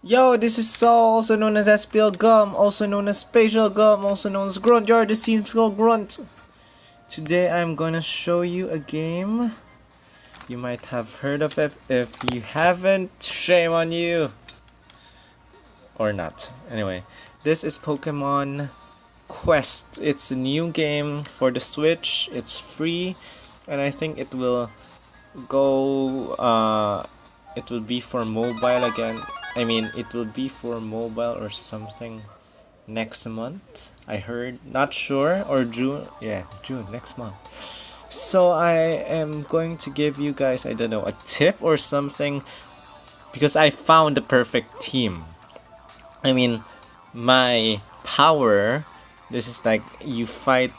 Yo, this is Saul, also known as SPL Gum, also known as Spatial Gum, also known as Grunt Yard. This team's called Grunt. Today I'm gonna show you a game. You might have heard of it. If you haven't, shame on you. Or not. Anyway, this is Pokemon Quest. It's a new game for the Switch. It's free, and I think it will it will be for mobile again. I mean, it will be for mobile or something next month. I heard, not sure, or June. Yeah, June next month. So I am going to give you guys, I don't know, a tip or something, because I found the perfect team. I mean, my power. This is like you fight.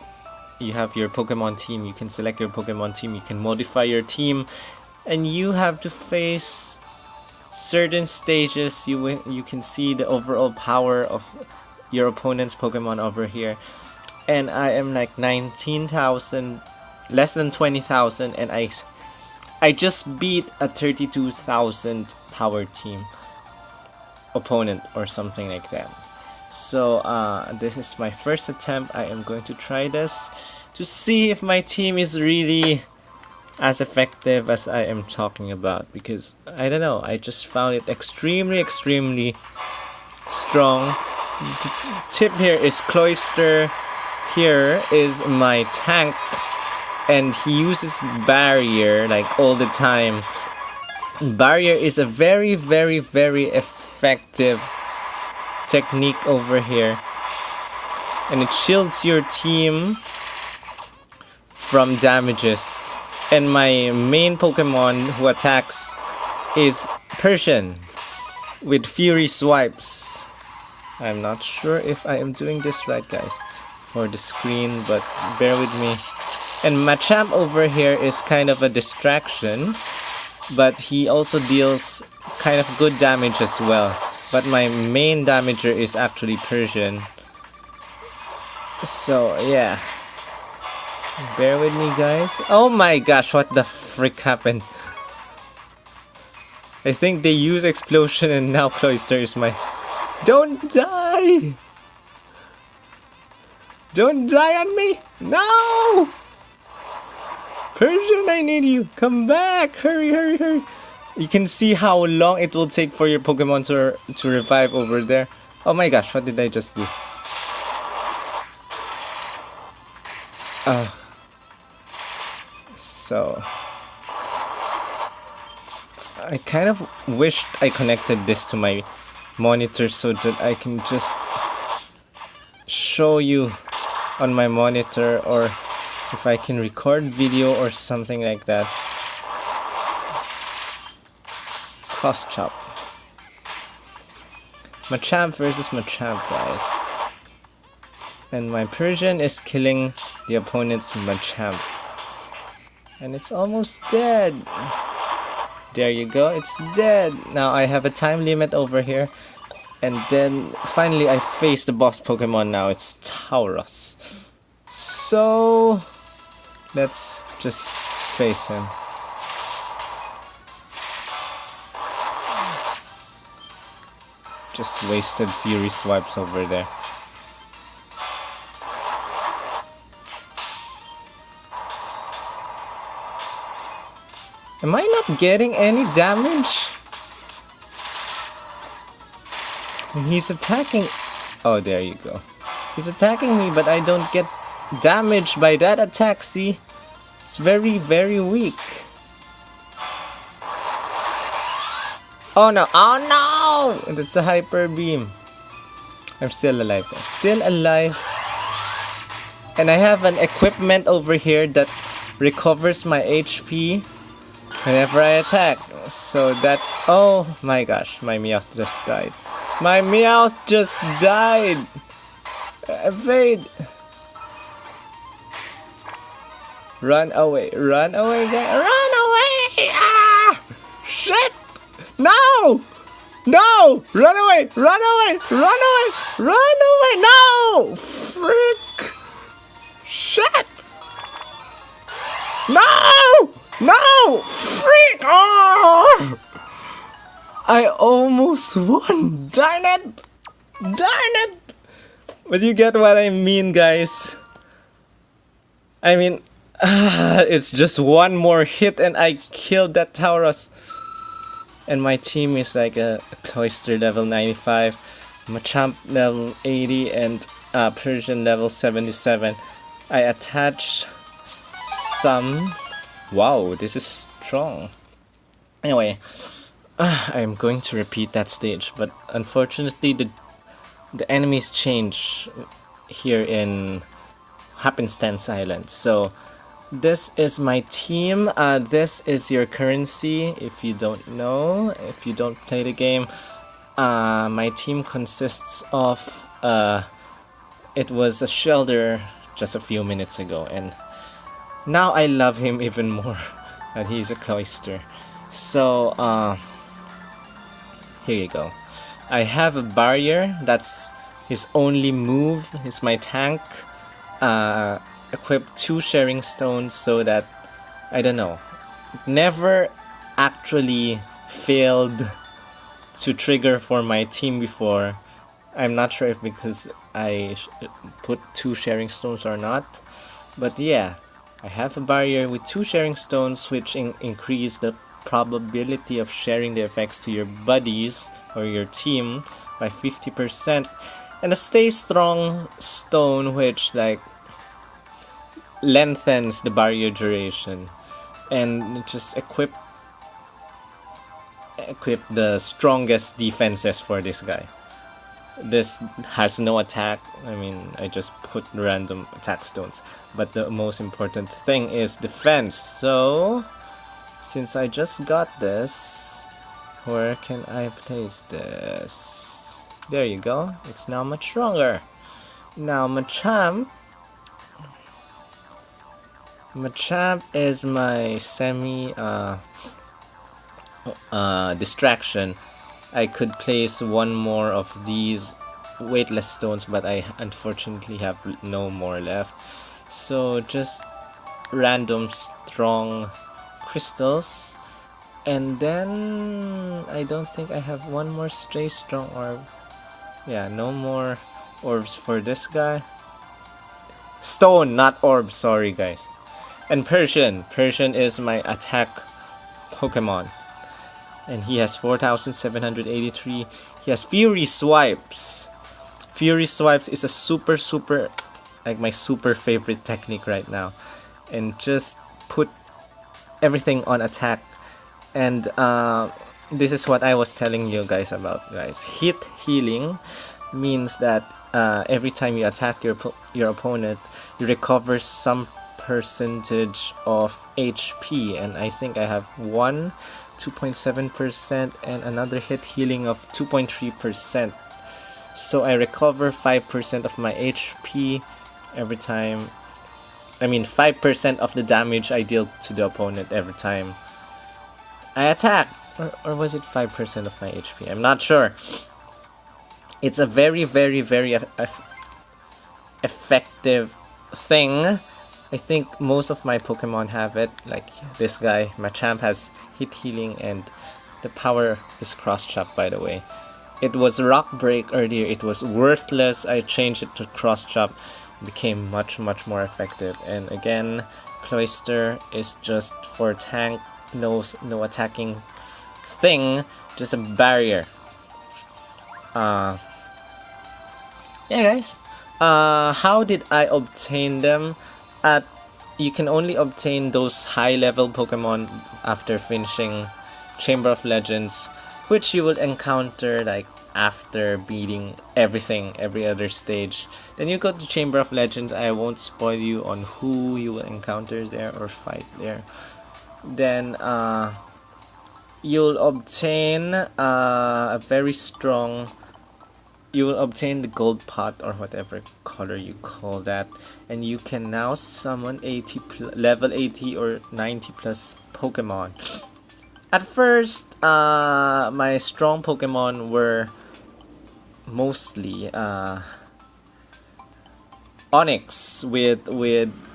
You have your Pokemon team. You can select your Pokemon team. You can modify your team, and you have to face certain stages. You can see the overall power of your opponent's Pokemon over here, and I am like 19,000, less than 20,000, and I just beat a 32,000 power team opponent or something like that. So this is my first attempt. I am going to try this to see if my team is really as effective as I am talking about, because I don't know, I just found it extremely strong. The tip here is Cloyster here is my tank, and he uses barrier like all the time. Barrier is a very effective technique over here, and it shields your team from damages. And my main Pokemon who attacks is Persian with Fury Swipes. I'm not sure if I am doing this right, guys, for the screen, but bear with me. And Machamp over here is kind of a distraction, but he also deals kind of good damage as well. But my main damager is actually Persian. So yeah, bear with me, guys. Oh my gosh, what the frick happened? I think they use Explosion and now Cloyster is my... Don't die! Don't die on me! No! Persian, I need you! Come back! Hurry! You can see how long it will take for your Pokemon to revive over there. Oh my gosh, what did I just do? So I kind of wished I connected this to my monitor so that I can just show you on my monitor, or if I can record video or something like that. Cross chop. Machamp versus Machamp, guys. And my Persian is killing the opponent's Machamp. And it's almost dead. There you go, it's dead. Now I have a time limit over here. And then finally I face the boss Pokemon now. It's Tauros. So let's just face him. Just wasted Fury Swipes over there. Am I not getting any damage? He's attacking... Oh, there you go. He's attacking me, but I don't get damaged by that attack, see? It's very weak. Oh no, oh no! That's a Hyper Beam. I'm still alive, guys. Still alive. And I have an equipment over here that recovers my HP whenever I attack. So that... Oh my gosh, my Meowth just died. My Meowth just died! Evade! Run away, guys! Run away! Ah! Shit! No! No! Run away! No! Frick! Shit! No! Freak! Oh! I almost won! Darn it! Darn it! But you get what I mean, guys. I mean, it's just one more hit and I killed that Tauros. And my team is like a Cloyster level 95, Machamp level 80, and Persian level 77. I attached some... Wow, this is strong. Anyway, I'm going to repeat that stage, but unfortunately the enemies change here in Happenstance Island. So this is my team. This is your currency. If you don't know, if you don't play the game, my team consists of it was a Shelder just a few minutes ago, and now I love him even more that he's a Cloyster. So here you go. I have a barrier. That's his only move. He's my tank. Equip 2 sharing stones so that, I don't know, never actually failed to trigger for my team before. I'm not sure if because I put 2 sharing stones or not, but yeah, I have a barrier with 2 sharing stones, which increase the probability of sharing the effects to your buddies or your team by 50%, and a stay strong stone, which like lengthens the barrier duration, and just equip the strongest defenses for this guy. This has no attack. I mean, I just put random attack stones, but the most important thing is defense. So since I just got this, where can I place this? There you go. It's now much stronger. Now Machamp is my semi distraction. I could place one more of these weightless stones, but I unfortunately have no more left. So just random strong crystals, and then I don't think I have one more stray strong orb. Yeah, no more orbs for this guy. Stone, not orb, sorry guys. And Persian is my attack Pokemon, and he has 4,783. He has Fury Swipes. Fury Swipes is a super like my super favorite technique right now, and just put everything on attack. And this is what I was telling you guys about, guys. Hit healing means that every time you attack your opponent, you recover some percentage of HP, and I think I have 2.7%, and another hit healing of 2.3%. So I recover 5% of my HP every time. I mean 5% of the damage I deal to the opponent every time I attack. Or was it 5% of my HP? I'm not sure. It's a very effective thing. I think most of my Pokemon have it. Like this guy, Machamp, has hit healing, and the power is cross chop, by the way. It was Rock Break earlier. It was worthless. I changed it to cross chop. It became much more effective. And again, Cloyster is just for tank. No attacking thing. Just a barrier. Yeah, guys. How did I obtain them? You can only obtain those high level Pokemon after finishing Chamber of Legends, which you will encounter like after beating every other stage. Then you go to Chamber of Legends. I won't spoil you on who you will encounter there or fight there. Then you'll obtain a very strong... You will obtain the gold pot or whatever color you call that, and you can now summon level 80 or 90 plus Pokemon. At first, my strong Pokemon were mostly Onix with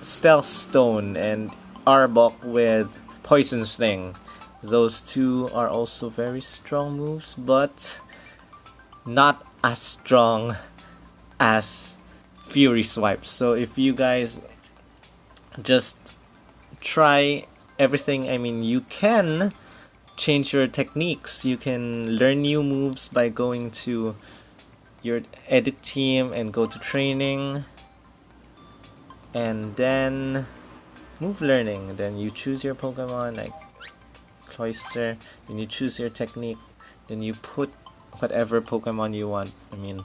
Stealth Stone, and Arbok with Poison Sting. Those two are also very strong moves, but not as strong as Fury Swipes. So if you guys just try everything, I mean, you can change your techniques. You can learn new moves by going to your edit team and go to training, and then move learning. Then you choose your Pokemon like Cloyster, and you choose your technique, then you put whatever Pokemon you want. I mean,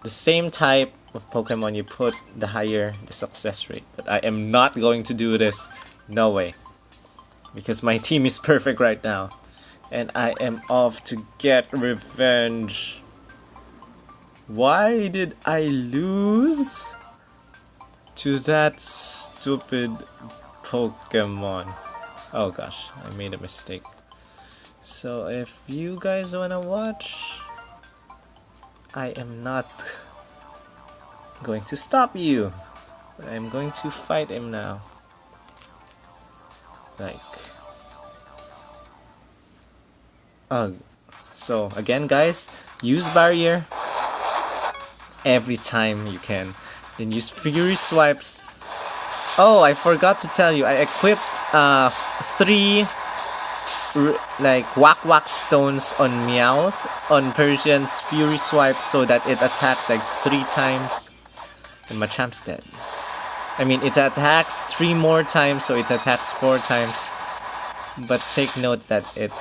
the same type of Pokemon you put, the higher the success rate. But I am not going to do this. No way. Because my team is perfect right now. And I am off to get revenge. Why did I lose to that stupid Pokemon? Oh gosh, I made a mistake. So if you guys wanna watch, I am not going to stop you. I'm going to fight him now. Like, so again guys, use barrier every time you can. Then use Fury Swipes. Oh, I forgot to tell you, I equipped 3 like whack stones on Meowth on Persian's Fury Swipe so that it attacks like 3 times and Machamp's dead. I mean, it attacks 3 more times, so it attacks 4 times. But take note that it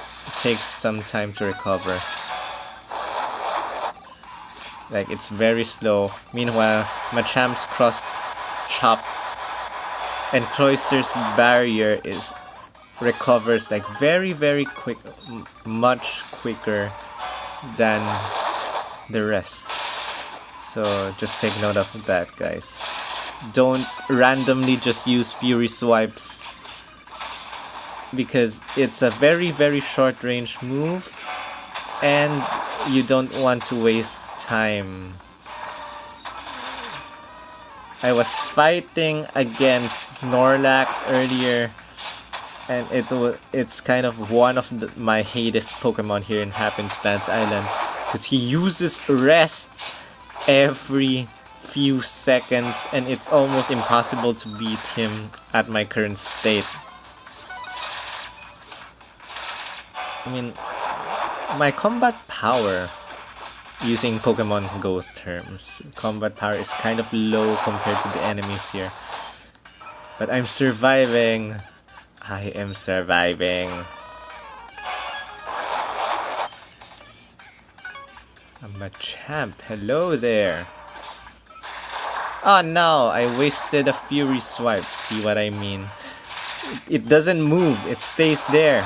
takes some time to recover. Like, it's very slow. Meanwhile, Machamp's Cross Chop and Cloyster's Barrier recovers like very quick, much quicker than the rest. So just take note of that, guys. Don't randomly just use Fury Swipes, because it's a very short range move and you don't want to waste time. I was fighting against Snorlax earlier, and it's kind of one of my hatest Pokemon here in Happenstance Island, because he uses rest every few seconds and it's almost impossible to beat him at my current state. I mean, my combat power, using Pokemon Go terms, combat power is kind of low compared to the enemies here. But I'm surviving. I am surviving. I'm a champ. Hello there. Oh no, I wasted a Fury Swipe. See what I mean? It doesn't move. It stays there.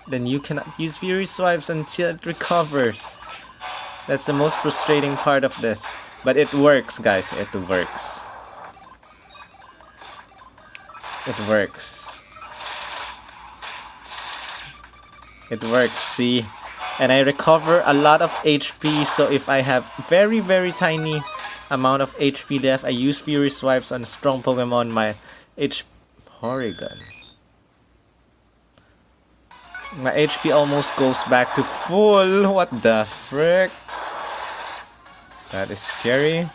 Then you cannot use Fury Swipes until it recovers. That's the most frustrating part of this. But it works, guys. It works. It works. It works, see? And I recover a lot of HP, so if I have very tiny amount of HP left, I use Fury Swipes on a strong Pokemon, my Porygon. My HP almost goes back to full. What the frick? That is scary.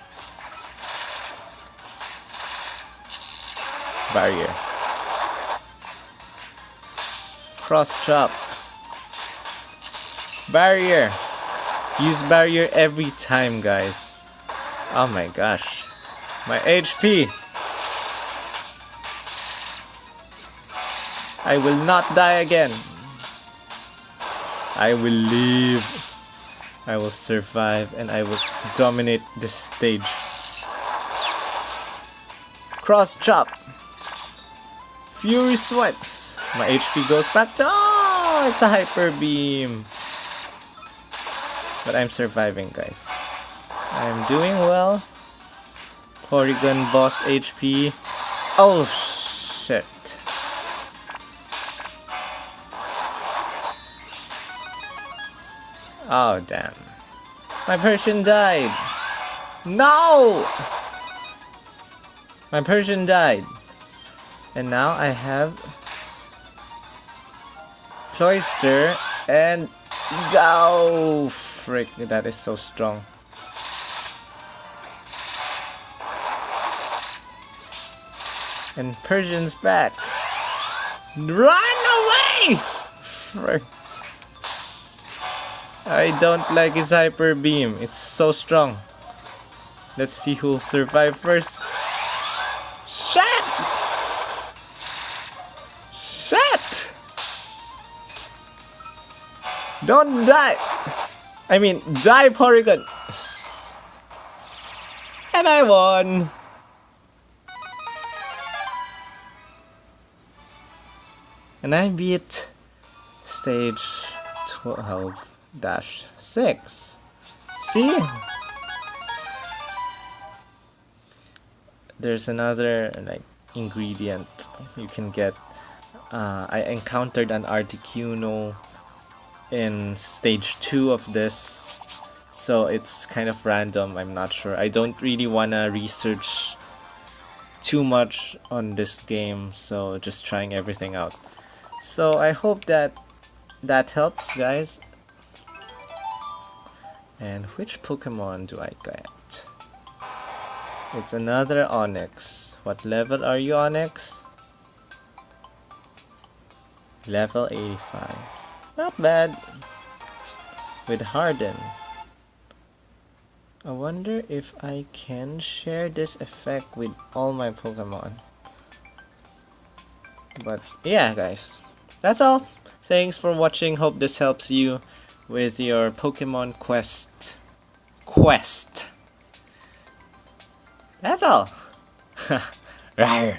Barrier. Cross chop. Barrier. Use barrier every time, guys. Oh my gosh. My HP. I will not die again. I will live. I will survive and I will dominate this stage. Cross chop. Fury Swipes. My HP goes back to... Oh, it's a Hyper Beam. But I'm surviving, guys. I'm doing well. Porygon boss HP. Oh, shit. Oh, damn. My Persian died. No! My Persian died. And now I have Cloister, and oh frick, that is so strong. And Persian's back. Run away! Frick. I don't like his hyper beam. It's so strong. Let's see who'll survive first. Shit! Shit! Don't die! I mean, die, Porygon! And I won! And I beat stage 12-6. See? There's another like ingredient you can get. I encountered an Articuno in stage 2 of this, so it's kind of random. I'm not sure. I don't really wanna research too much on this game, so just trying everything out. So I hope that helps, guys. And which Pokemon do I get? It's another Onix. What level are you, Onix? Level 85. Not bad. With Harden. I wonder if I can share this effect with all my Pokemon. But yeah, guys. That's all. Thanks for watching. Hope this helps you with your Pokemon quest. That's all. Rawr.